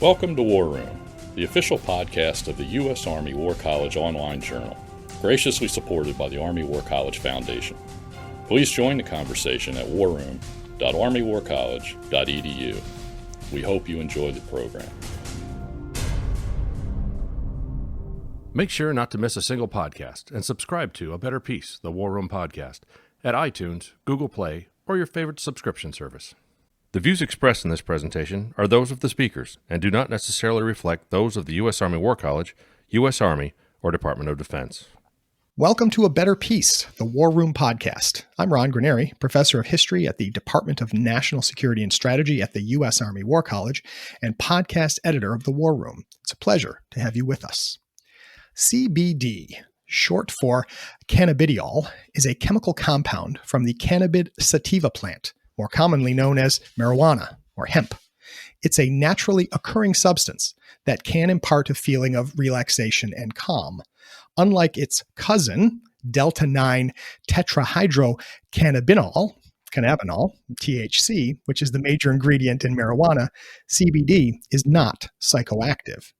Welcome to War Room, the official podcast of the U.S. Army War College online journal, graciously supported by the Army War College Foundation. Please join the conversation at warroom.armywarcollege.edu. We hope you enjoy the program. Make sure not to miss a single podcast and subscribe to A Better Peace, the War Room podcast, at iTunes, Google Play, or your favorite subscription service. The views expressed in this presentation are those of the speakers and do not necessarily reflect those of the U.S. Army War College, U.S. Army, or Department of Defense. Welcome to A Better Peace, the War Room podcast. I'm Ron Granieri, professor of history at the Department of National Security and Strategy at the U.S. Army War College and podcast editor of the War Room. It's a pleasure to have you with us. CBD, short for cannabidiol, is a chemical compound from the cannabis sativa plant, more commonly known as marijuana or hemp. It's a naturally occurring substance that can impart a feeling of relaxation and calm. Unlike its cousin, delta-9 tetrahydrocannabinol, THC, which is the major ingredient in marijuana, CBD is not psychoactive.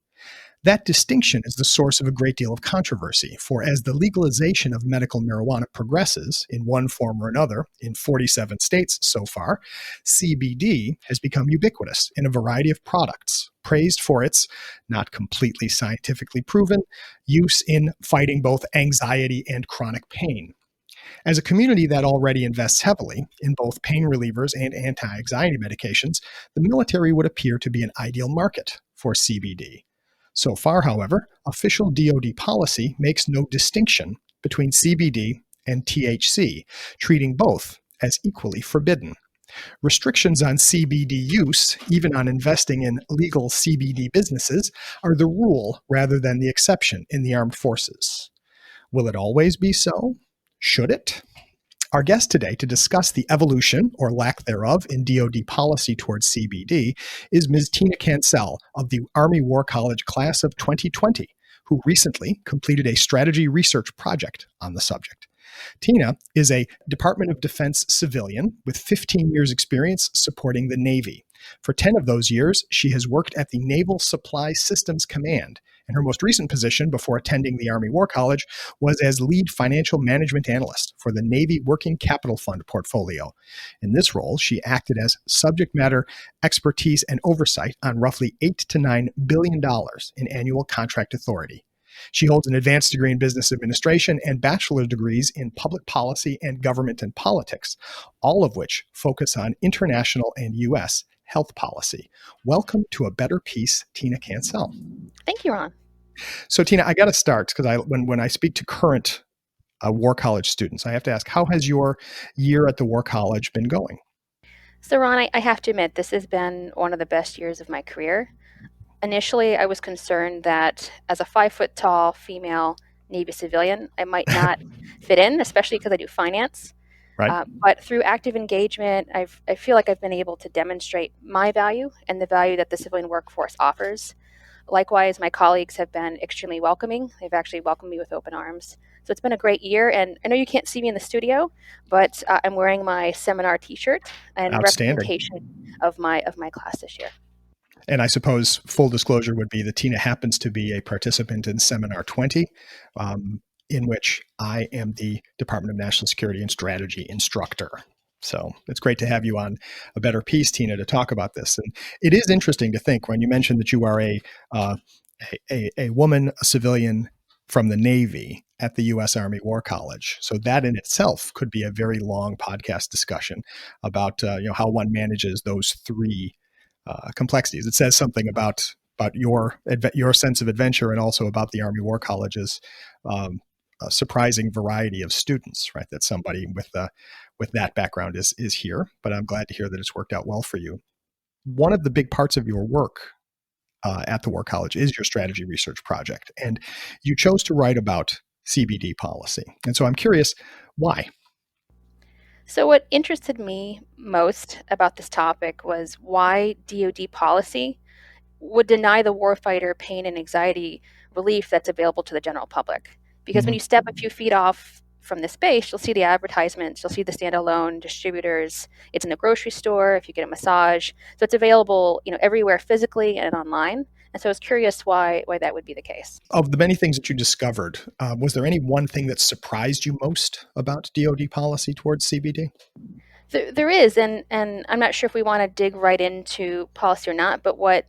That distinction is the source of a great deal of controversy, for as the legalization of medical marijuana progresses in one form or another in 47 states so far, CBD has become ubiquitous in a variety of products, praised for its, not completely scientifically proven, use in fighting both anxiety and chronic pain. As a community that already invests heavily in both pain relievers and anti-anxiety medications, the military would appear to be an ideal market for CBD. So far, however, official DoD policy makes no distinction between CBD and THC, treating both as equally forbidden. Restrictions on CBD use, even on investing in legal CBD businesses, are the rule rather than the exception in the armed forces. Will it always be so? Should it? Our guest today to discuss the evolution, or lack thereof, in DoD policy towards CBD is Ms. Tina Cancel of the Army War College class of 2020, who recently completed a strategy research project on the subject. Tina is a Department of Defense civilian with 15 years experience supporting the Navy. For 10 of those years, she has worked at the Naval Supply Systems Command, and her most recent position before attending the Army War College was as lead financial management analyst for the Navy Working Capital Fund portfolio. In this role, she acted as subject matter expertise and oversight on roughly $8 to $9 billion in annual contract authority. She holds an advanced degree in business administration and bachelor's degrees in public policy and government and politics, all of which focus on international and U.S. health policy. Welcome to A Better Peace, Tina Cancel. Thank you, Ron. So, Tina, I got to start because when I speak to current War College students, I have to ask, how has your year at the War College been going? So, Ron, I have to admit, this has been one of the best years of my career. Initially, I was concerned that as a 5-foot-tall female Navy civilian, I might not fit in, especially because I do finance. Right. But through active engagement, I feel like I've been able to demonstrate my value and the value that the civilian workforce offers. Likewise, my colleagues have been extremely welcoming. They've actually welcomed me with open arms. So it's been a great year, and I know you can't see me in the studio, but I'm wearing my seminar T-shirt and representation of my class this year. And I suppose full disclosure would be that Tina happens to be a participant in Seminar 20, in which I am the Department of National Security and Strategy instructor. So it's great to have you on A Better Peace, Tina, to talk about this. And it is interesting to think when you mentioned that you are a woman, a civilian from the Navy at the U.S. Army War College. So that in itself could be a very long podcast discussion about how one manages those three complexities. It says something about your sense of adventure and also about the Army War College's a surprising variety of students, right? That somebody with that background is here, but I'm glad to hear that it's worked out well for you. One of the big parts of your work at the War College is your strategy research project, and you chose to write about CBD policy. And so I'm curious, why? So what interested me most about this topic was why DoD policy would deny the warfighter pain and anxiety relief that's available to the general public. Because when you step a few feet off from the space, you'll see the advertisements, you'll see the standalone distributors. It's in the grocery store if you get a massage. So it's available, everywhere physically and online. And so I was curious why that would be the case. Of the many things that you discovered, was there any one thing that surprised you most about DoD policy towards CBD? There is, and I'm not sure if we want to dig right into policy or not, but what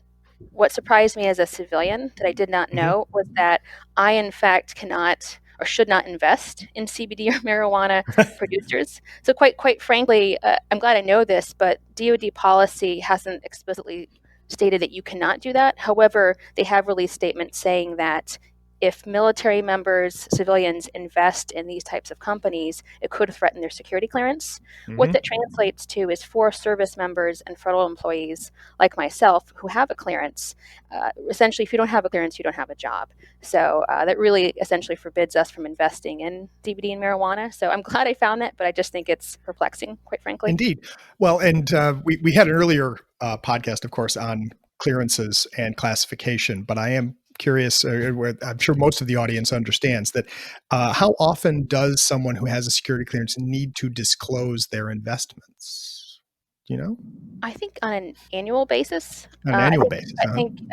surprised me as a civilian that I did not know was that I, in fact, cannot or should not invest in CBD or marijuana producers. So quite frankly, I'm glad I know this, but DoD policy hasn't explicitly stated that you cannot do that. However, they have released statements saying that if military members, civilians invest in these types of companies, it could threaten their security clearance. What that translates to is for service members and federal employees like myself who have a clearance, essentially, if you don't have a clearance, you don't have a job. So that really essentially forbids us from investing in CBD and marijuana. So I'm glad I found that, but I just think it's perplexing, quite frankly. Indeed. Well, and we had an earlier podcast, of course, on clearances and classification, but I am curious, I'm sure most of the audience understands that how often does someone who has a security clearance need to disclose their investments? Do you know? I think on an annual basis. On an annual basis.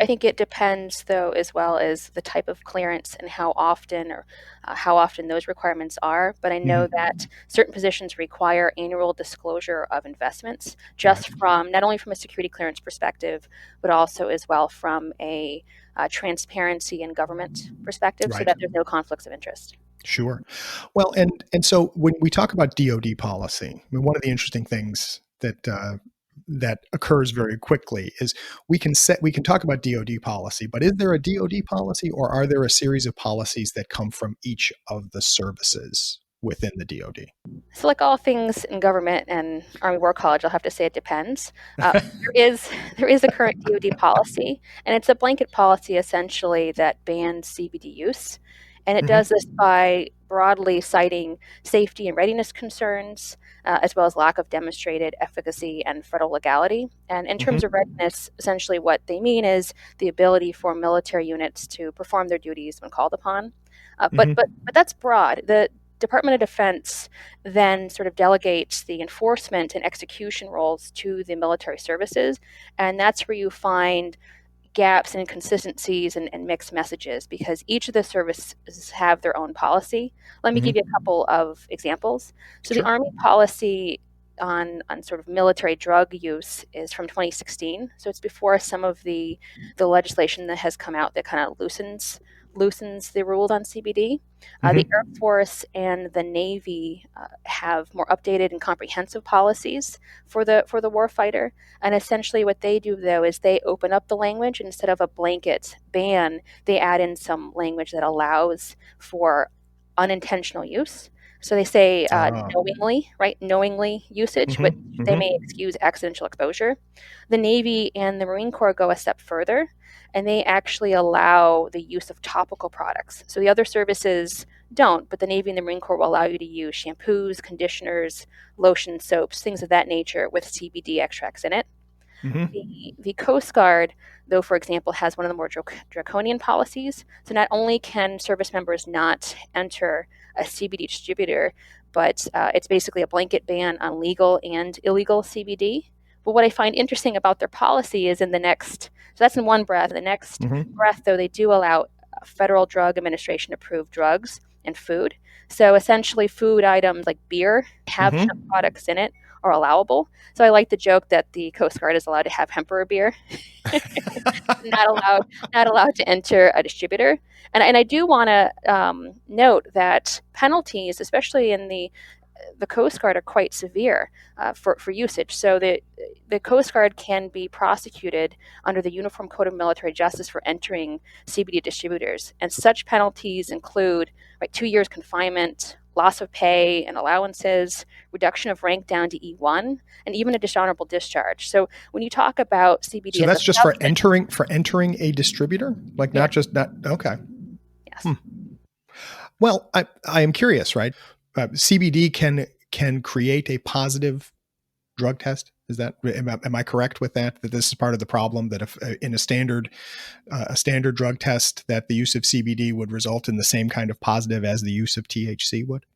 I think it depends, though, as well as the type of clearance and how often those requirements are. But I know that certain positions require annual disclosure of investments, just from not only from a security clearance perspective, but also as well from a transparency and government perspective, so that there's no conflicts of interest. Sure. Well, and so when we talk about DoD policy, I mean, one of the interesting things that occurs very quickly is we can talk about DoD policy, but is there a DoD policy, or are there a series of policies that come from each of the services within the DoD? So like all things in government and Army War College, I'll have to say it depends. There is a current DoD policy, and it's a blanket policy essentially that bans CBD use. And it does this by broadly citing safety and readiness concerns, as well as lack of demonstrated efficacy and federal legality. And in terms of readiness, essentially what they mean is the ability for military units to perform their duties when called upon. But that's broad. The Department of Defense then sort of delegates the enforcement and execution roles to the military services, and that's where you find gaps and inconsistencies and mixed messages, because each of the services have their own policy. Let me give you a couple of examples. So the Army policy on sort of military drug use is from 2016. So it's before some of the legislation that has come out that kind of loosens the rules on CBD. The Air Force and the Navy have more updated and comprehensive policies for the warfighter. And essentially what they do, though, is they open up the language. Instead of a blanket ban, they add in some language that allows for unintentional use. So they say knowingly usage, but they may excuse accidental exposure. The Navy and the Marine Corps go a step further, and they actually allow the use of topical products. So the other services don't, but the Navy and the Marine Corps will allow you to use shampoos, conditioners, lotions, soaps, things of that nature with CBD extracts in it. The Coast Guard, though, for example, has one of the more draconian policies. So not only can service members not enter a CBD distributor, but it's basically a blanket ban on legal and illegal CBD. But what I find interesting about their policy is so that's in one breath. In the next breath, though, they do allow Federal Drug Administration approved drugs and food. So essentially food items like beer have hemp products in it are allowable. So I like the joke that the Coast Guard is allowed to have hemp or beer, not allowed to enter a distributor. And I do want to note that penalties, especially in the Coast Guard, are quite severe for usage. So the Coast Guard can be prosecuted under the Uniform Code of Military Justice for entering CBD distributors. And such penalties include 2 years confinement, loss of pay and allowances, reduction of rank down to E1, and even a dishonorable discharge. So when you talk about CBD, so that's just for entering a distributor, okay. Yes. Well, I am curious, right? CBD can create a positive drug test? Is that, am I correct with that? That this is part of the problem, that if in a standard drug test, that the use of CBD would result in the same kind of positive as the use of THC would?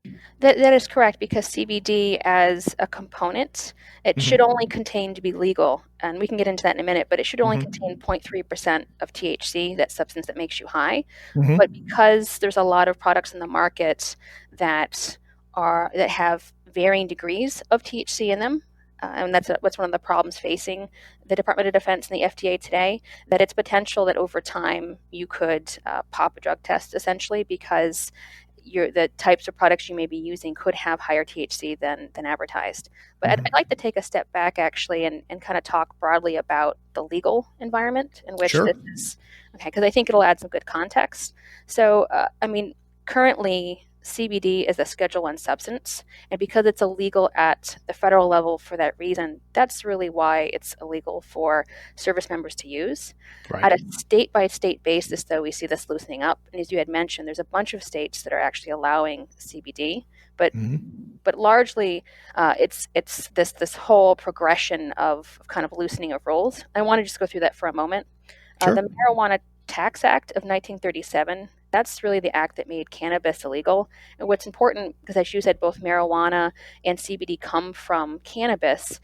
That is correct, because CBD as a component, it should Mm-hmm. only contain, to be legal, and we can get into that in a minute, but it should only Mm-hmm. contain 0.3% of THC, that substance that makes you high. Mm-hmm. But because there's a lot of products in the market that have varying degrees of THC in them, and what's one of the problems facing the Department of Defense and the FDA today, that it's potential that over time you could pop a drug test, essentially, because the types of products you may be using could have higher THC than advertised. But I'd like to take a step back, actually, and kind of talk broadly about the legal environment in which Sure. this is, okay, because I think it'll add some good context. So, currently CBD is a Schedule I substance, and because it's illegal at the federal level for that reason, that's really why it's illegal for service members to use. Right. At a state-by-state basis, though, we see this loosening up. And as you had mentioned, there's a bunch of states that are actually allowing CBD, but largely it's this whole progression of kind of loosening of rules. I want to just go through that for a moment. Sure. The Marijuana Tax Act of 1937, that's really the act that made cannabis illegal. And what's important, because as you said, both marijuana and CBD come from cannabis,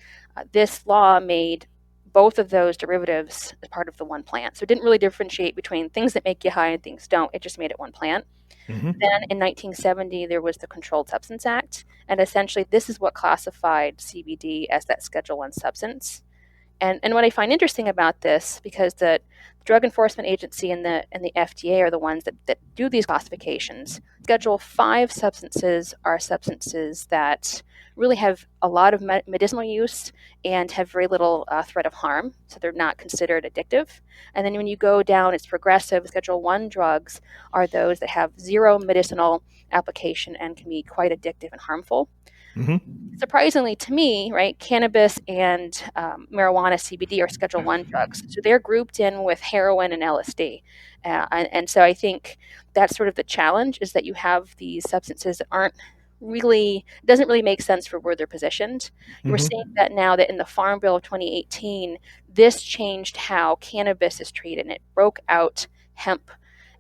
this law made both of those derivatives as part of the one plant. So it didn't really differentiate between things that make you high and things don't. It just made it one plant. Mm-hmm. Then in 1970, there was the Controlled Substance Act. And essentially, this is what classified CBD as that Schedule I substance. And what I find interesting about this, because the Drug Enforcement Agency and the FDA are the ones that do these classifications. Schedule V substances are substances that really have a lot of medicinal use and have very little threat of harm, so they're not considered addictive. And then when you go down, it's progressive. Schedule I drugs are those that have zero medicinal application and can be quite addictive and harmful. Mm-hmm. Surprisingly to me, right, cannabis and marijuana, CBD, are Schedule I drugs. So they're grouped in with heroin and LSD. And so I think that's sort of the challenge, is that you have these substances that doesn't really make sense for where they're positioned. We're seeing that now, that in the Farm Bill of 2018, this changed how cannabis is treated, and it broke out hemp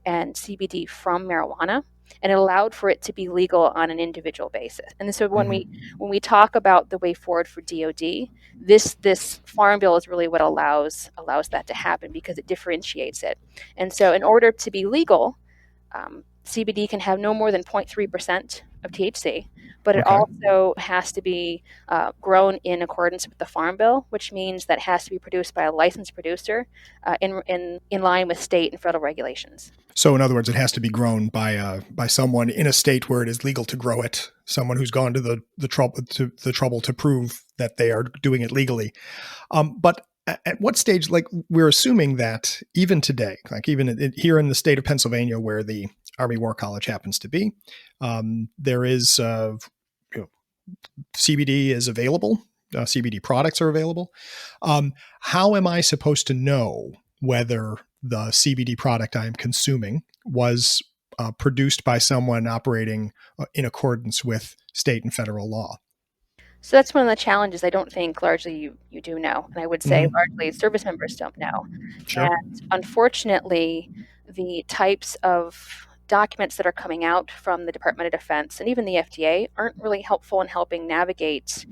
and CBD from marijuana, and it allowed for it to be legal on an individual basis. And so when we talk about the way forward for DoD, this Farm Bill is really what allows that to happen, because it differentiates it. And so in order to be legal, CBD can have no more than 0.3% of THC, but it also has to be grown in accordance with the Farm Bill, which means that it has to be produced by a licensed producer in line with state and federal regulations. So in other words, it has to be grown by someone in a state where it is legal to grow it, someone who's gone to the trouble to prove that they are doing it legally. But at what stage, like, we're assuming that even today, like even here in the state of Pennsylvania, where the Army War College happens to be, there is CBD is available. CBD products are available. How am I supposed to know whether the CBD product I'm consuming was produced by someone operating in accordance with state and federal law? So that's one of the challenges. I don't think largely you do know. And I would say largely service members don't know. Sure. And unfortunately, the types of documents that are coming out from the Department of Defense and even the FDA aren't really helpful in helping navigate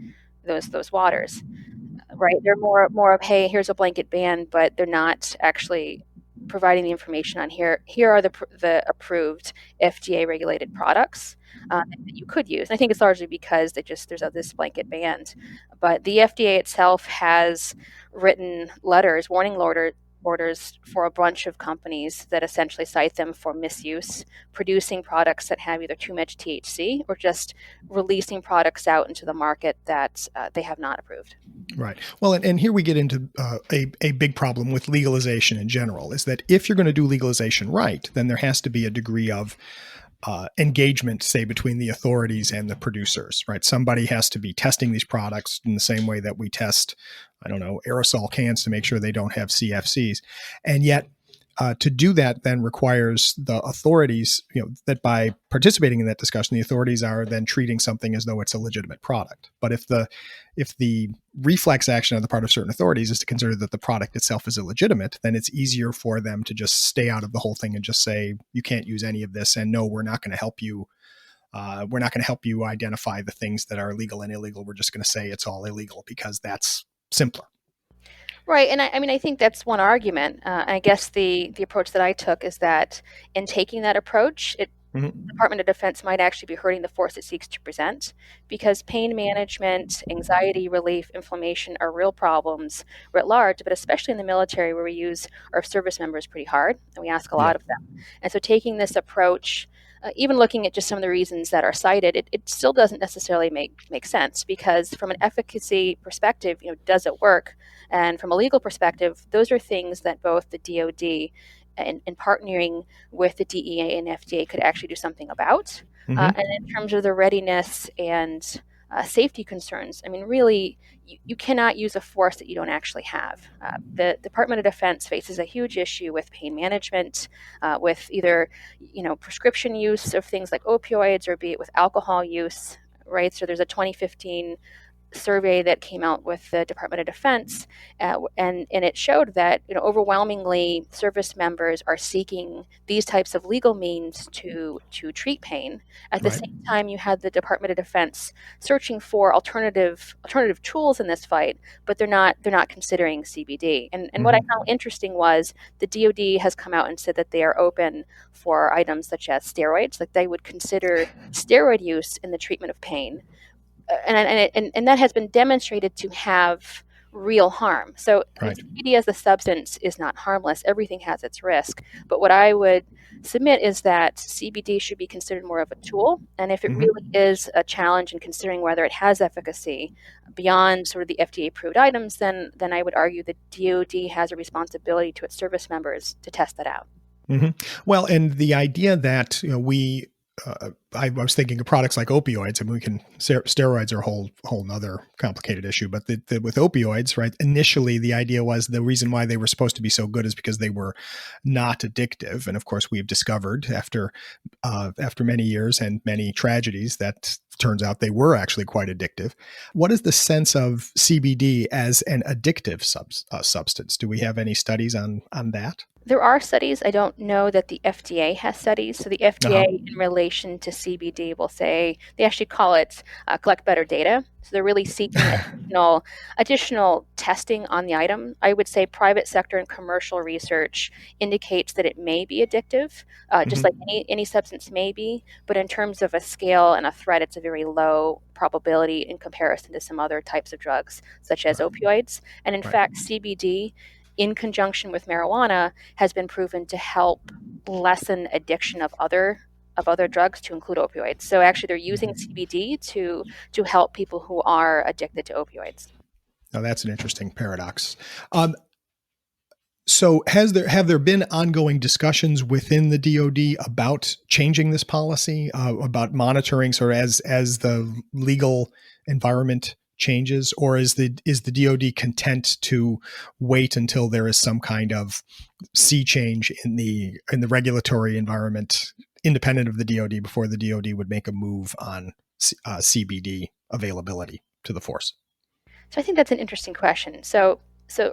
those waters, right? They're more of, hey, here's a blanket ban, but they're not actually providing the information on here are the approved FDA regulated products that you could use. And I think it's largely because there's this blanket ban. But the FDA itself has written warning orders for a bunch of companies that essentially cite them for misuse, producing products that have either too much THC or just releasing products out into the market that they have not approved. Right. Well, and here we get into a big problem with legalization in general, is that if you're going to do legalization right, then there has to be a degree of engagement, say, between the authorities and the producers, right? Somebody has to be testing these products in the same way that we test, I don't know, aerosol cans to make sure they don't have CFCs. And yet to do that then requires the authorities, that by participating in that discussion, the authorities are then treating something as though it's a legitimate product. But if the reflex action on the part of certain authorities is to consider that the product itself is illegitimate, then it's easier for them to just stay out of the whole thing and just say, you can't use any of this. And no, we're not going to help you. We're not going to help you identify the things that are legal and illegal. We're just going to say it's all illegal because that's simpler. Right, and I think that's one argument. I guess the approach that I took is that in taking that approach, the Department of Defense might actually be hurting the force it seeks to present, because pain management, anxiety relief, inflammation are real problems writ large, but especially in the military where we use our service members pretty hard and we ask a lot of them. And so taking this approach, even looking at just some of the reasons that are cited, it still doesn't necessarily make sense, because from an efficacy perspective, does it work? And from a legal perspective, those are things that both the DoD and partnering with the DEA and FDA could actually do something about. And in terms of the readiness and safety concerns, really, you cannot use a force that you don't actually have. The Department of Defense faces a huge issue with pain management, with either, prescription use of things like opioids, or be it with alcohol use, right? So there's a 2015 survey that came out with the Department of Defense, and it showed that overwhelmingly service members are seeking these types of legal means to treat pain. At the same time, you had the Department of Defense searching for alternative tools in this fight, but they're not considering CBD. And what I found interesting was the DoD has come out and said that they are open for items such as steroids, like they would consider steroid use in the treatment of pain. And that has been demonstrated to have real harm. So CBD as a substance is not harmless. Everything has its risk. But what I would submit is that CBD should be considered more of a tool. And if it really is a challenge in considering whether it has efficacy beyond sort of the FDA-approved items, then I would argue that DoD has a responsibility to its service members to test that out. Well, and the idea that I was thinking of products like opioids, and steroids are a whole nother complicated issue. But with opioids, right? Initially, the idea was the reason why they were supposed to be so good is because they were not addictive. And of course, we have discovered after many years and many tragedies that turns out they were actually quite addictive. What is the sense of CBD as an addictive substance? Do we have any studies on that? There are studies. I don't know that the FDA has studies. So the FDA in relation to CBD will say, they actually call it collect better data. So they're really seeking additional testing on the item. I would say private sector and commercial research indicates that it may be addictive, just like any substance may be. But in terms of a scale and a threat, it's a very low probability in comparison to some other types of drugs, such as opioids. And in fact, CBD in conjunction with marijuana has been proven to help lessen addiction of other drugs, to include opioids. So actually they're using CBD to help people who are addicted to opioids. Now that's an interesting paradox. So have there been ongoing discussions within the DoD about changing this policy, about monitoring sort of as the legal environment changes, or is the DoD content to wait until there is some kind of sea change in the regulatory environment independent of the DoD before the DoD would make a move on CBD availability to the force? So I think that's an interesting question. So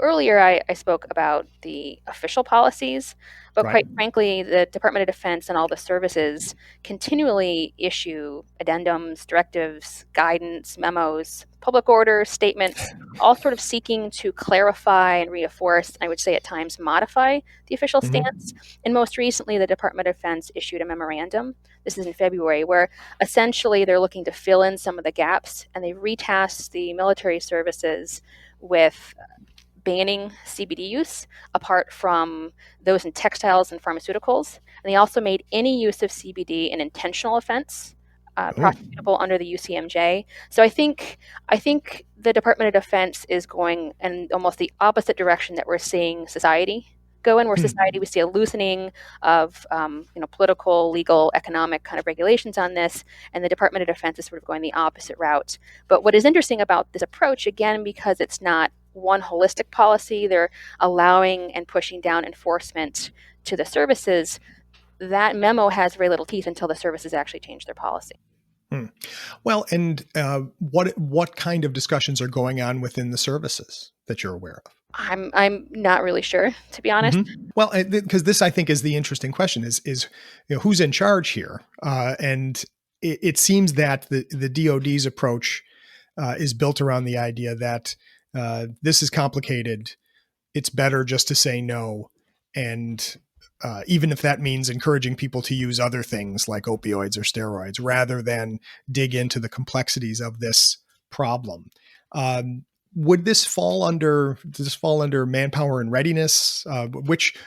earlier I spoke about the official policies, but quite frankly, the Department of Defense and all the services continually issue addendums, directives, guidance, memos, public orders, statements, all sort of seeking to clarify and reinforce, I would say at times modify the official stance. And most recently, the Department of Defense issued a memorandum. This is in February, where essentially they're looking to fill in some of the gaps, and they retasked the military services with banning CBD use apart from those in textiles and pharmaceuticals. And they also made any use of CBD an intentional offense, prosecutable under the UCMJ. So I think the Department of Defense is going in almost the opposite direction that we're seeing society go in, where society we see a loosening of political, legal, economic kind of regulations on this, and the Department of Defense is sort of going the opposite route. But what is interesting about this approach, again, because it's not one holistic policy. They're allowing and pushing down enforcement to the services. That memo has very little teeth until the services actually change their policy. Well, and what kind of discussions are going on within the services that you're aware of? I'm not really sure, to be honest. Well, because this I think is the interesting question: is who's in charge here? And it seems that the DoD's approach is built around the idea that this is complicated. It's better just to say no, and even if that means encouraging people to use other things like opioids or steroids, rather than dig into the complexities of this problem. Would this fall under manpower and readiness? Which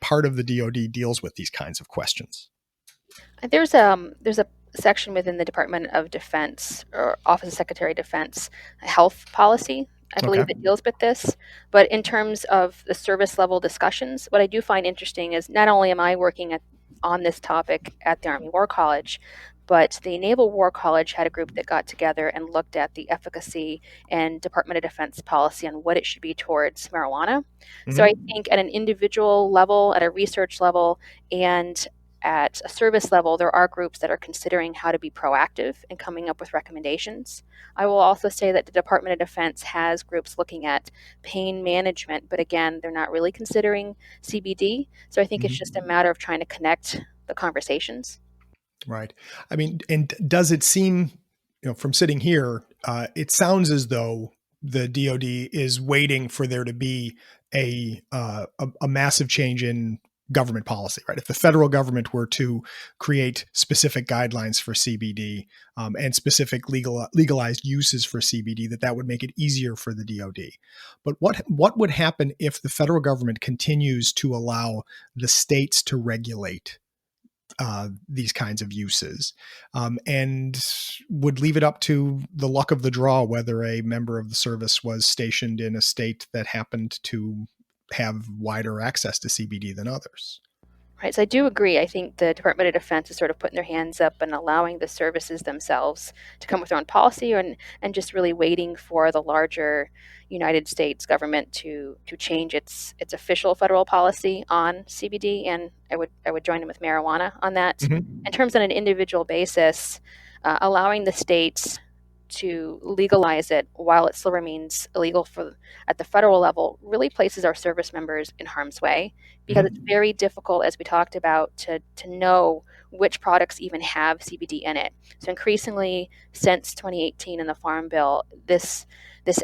part of the DoD deals with these kinds of questions? There's a section within the Department of Defense or Office of Secretary of Defense health policy, I believe, that deals with this. But in terms of the service level discussions, what I do find interesting is not only am I working on this topic at the Army War College, but the Naval War College had a group that got together and looked at the efficacy and Department of Defense policy on what it should be towards marijuana. So I think at an individual level, at a research level, and at a service level, there are groups that are considering how to be proactive and coming up with recommendations. I will also say that the Department of Defense has groups looking at pain management, but again, they're not really considering CBD. So I think it's just a matter of trying to connect the conversations. Right. I mean, and does it seem, from sitting here, it sounds as though the DoD is waiting for there to be a massive change in government policy, right? If the federal government were to create specific guidelines for CBD and specific legalized uses for CBD, that would make it easier for the DoD. But what would happen if the federal government continues to allow the states to regulate these kinds of uses, and would leave it up to the luck of the draw whether a member of the service was stationed in a state that happened to have wider access to CBD than others? Right. So I do agree. I think the Department of Defense is sort of putting their hands up and allowing the services themselves to come with their own policy, and just really waiting for the larger United States government to change its official federal policy on CBD. And I would join them with marijuana on that. In terms on an individual basis, allowing the states to legalize it while it still remains illegal at the federal level really places our service members in harm's way, because it's very difficult, as we talked about, to know which products even have CBD in it. So increasingly, since 2018 in the Farm Bill, this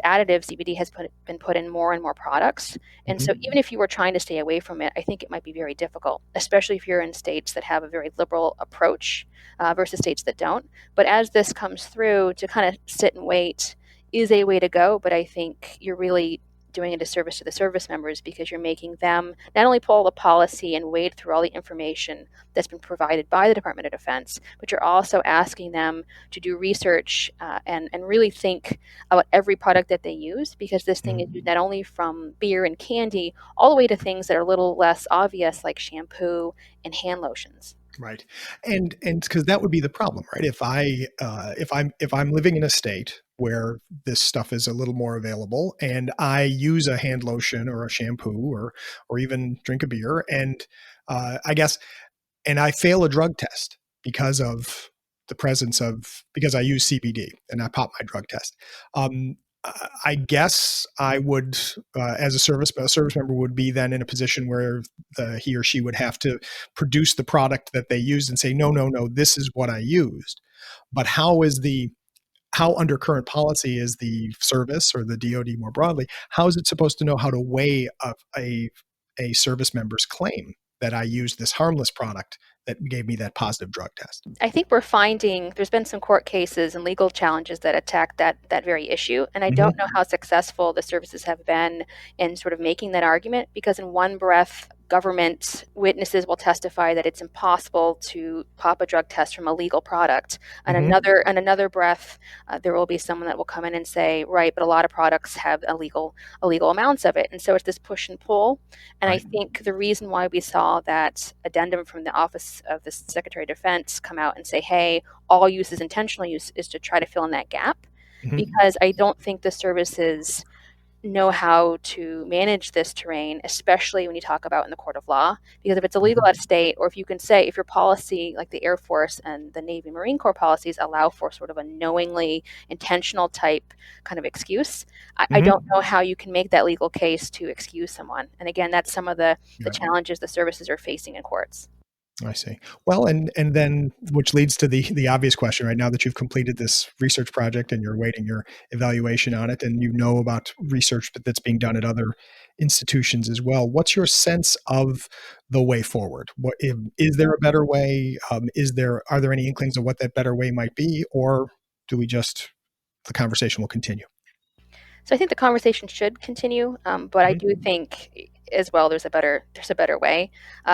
additive CBD has been put in more and more products. And so even if you were trying to stay away from it, I think it might be very difficult, especially if you're in states that have a very liberal approach versus states that don't. But as this comes through, to kind of sit and wait is a way to go. But I think you're really doing a disservice to the service members, because you're making them not only pull the policy and wade through all the information that's been provided by the Department of Defense, but you're also asking them to do research and really think about every product that they use, because this thing is used not only from beer and candy all the way to things that are a little less obvious, like shampoo and hand lotions. Right. And because that would be the problem, right? If I'm living in a state where this stuff is a little more available, and I use a hand lotion or a shampoo or even drink a beer, and and I fail a drug test because of because I use CBD and I pop my drug test. I guess I would, as a service member, would be then in a position where he or she would have to produce the product that they used and say, no, this is what I used. But how under current policy is the service, or the DoD more broadly, how is it supposed to know how to weigh a service member's claim that I used this harmless product that gave me that positive drug test? I think we're finding there's been some court cases and legal challenges that attack that very issue. And I don't know how successful the services have been in sort of making that argument, because in one breath, government witnesses will testify that it's impossible to pop a drug test from a legal product. And another breath, there will be someone that will come in and say, right, but a lot of products have illegal amounts of it. And so it's this push and pull. And I think the reason why we saw that addendum from the Office of the Secretary of Defense come out and say, hey, all use is intentional use, is to try to fill in that gap, because I don't think the services know how to manage this terrain, especially when you talk about in the court of law. Because if it's illegal at a state, or if you can say, if your policy, like the Air Force and the Navy and Marine Corps policies, allow for sort of a knowingly intentional type kind of excuse, I don't know how you can make that legal case to excuse someone. And again, that's some of the challenges the services are facing in courts. I see. Well, and then, which leads to the obvious question, right now that you've completed this research project and you're awaiting your evaluation on it, and you know about research that's being done at other institutions as well. What's your sense of the way forward? Is there a better way? Are there any inklings of what that better way might be, or do we just the conversation will continue? So I think the conversation should continue, but I do think as well there's a better way.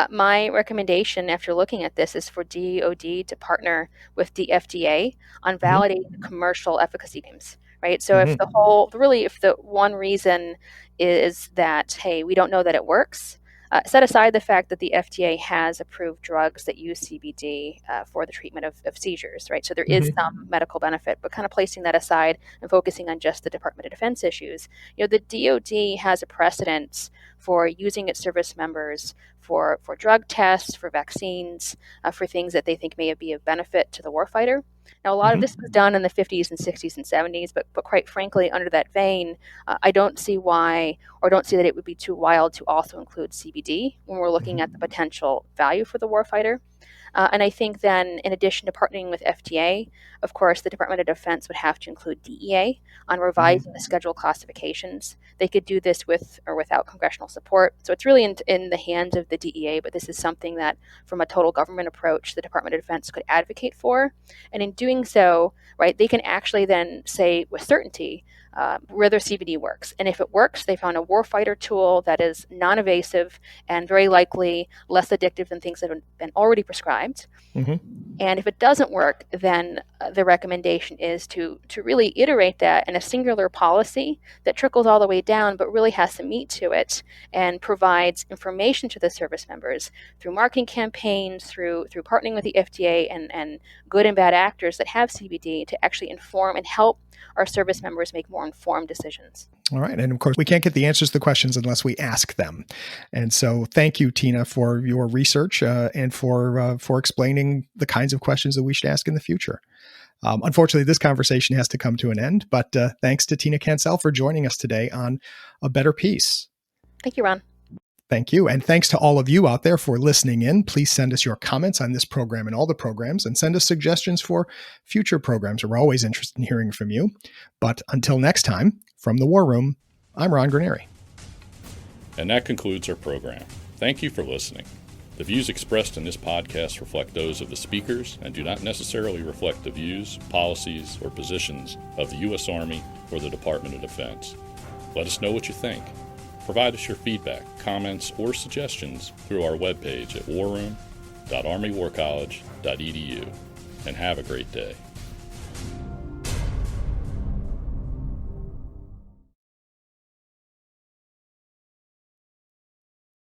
My recommendation after looking at this is for DoD to partner with the FDA on validating the commercial efficacy claims. Right. So if the one reason is that, hey, we don't know that it works, set aside the fact that the FDA has approved drugs that use CBD for the treatment of seizures, right? So there is some medical benefit, but kind of placing that aside and focusing on just the Department of Defense issues. The DoD has a precedent for using its service members for drug tests, for vaccines, for things that they think may be of benefit to the warfighter. Now, a lot of this was done in the 50s and 60s and 70s, but quite frankly, under that vein, I don't see why, or don't see that it would be too wild to also include CBD when we're looking at the potential value for the warfighter. And I think then, in addition to partnering with FDA, of course, the Department of Defense would have to include DEA on revising the schedule classifications. They could do this with or without congressional support. So it's really in the hands of the DEA, but this is something that, from a total government approach, the Department of Defense could advocate for. And in doing so, right, they can actually then say with certainty whether CBD works. And if it works, they found a warfighter tool that is non-invasive and very likely less addictive than things that have been already prescribed. And if it doesn't work, then the recommendation is to really iterate that in a singular policy that trickles all the way down, but really has some meat to it and provides information to the service members through marketing campaigns, through partnering with the FDA and good and bad actors that have CBD to actually inform and help our service members make more informed decisions. All right. And of course, we can't get the answers to the questions unless we ask them. And so thank you, Tina, for your research and for explaining the kinds of questions that we should ask in the future. Unfortunately, this conversation has to come to an end, but thanks to Tina Cancel for joining us today on A Better Peace. Thank you, Ron. Thank you. And thanks to all of you out there for listening in. Please send us your comments on this program and all the programs, and send us suggestions for future programs. We're always interested in hearing from you. But until next time, from the War Room, I'm Ron Granieri. And that concludes our program. Thank you for listening. The views expressed in this podcast reflect those of the speakers and do not necessarily reflect the views, policies, or positions of the U.S. Army or the Department of Defense. Let us know what you think. Provide us your feedback, comments, or suggestions through our webpage at warroom.armywarcollege.edu, and have a great day.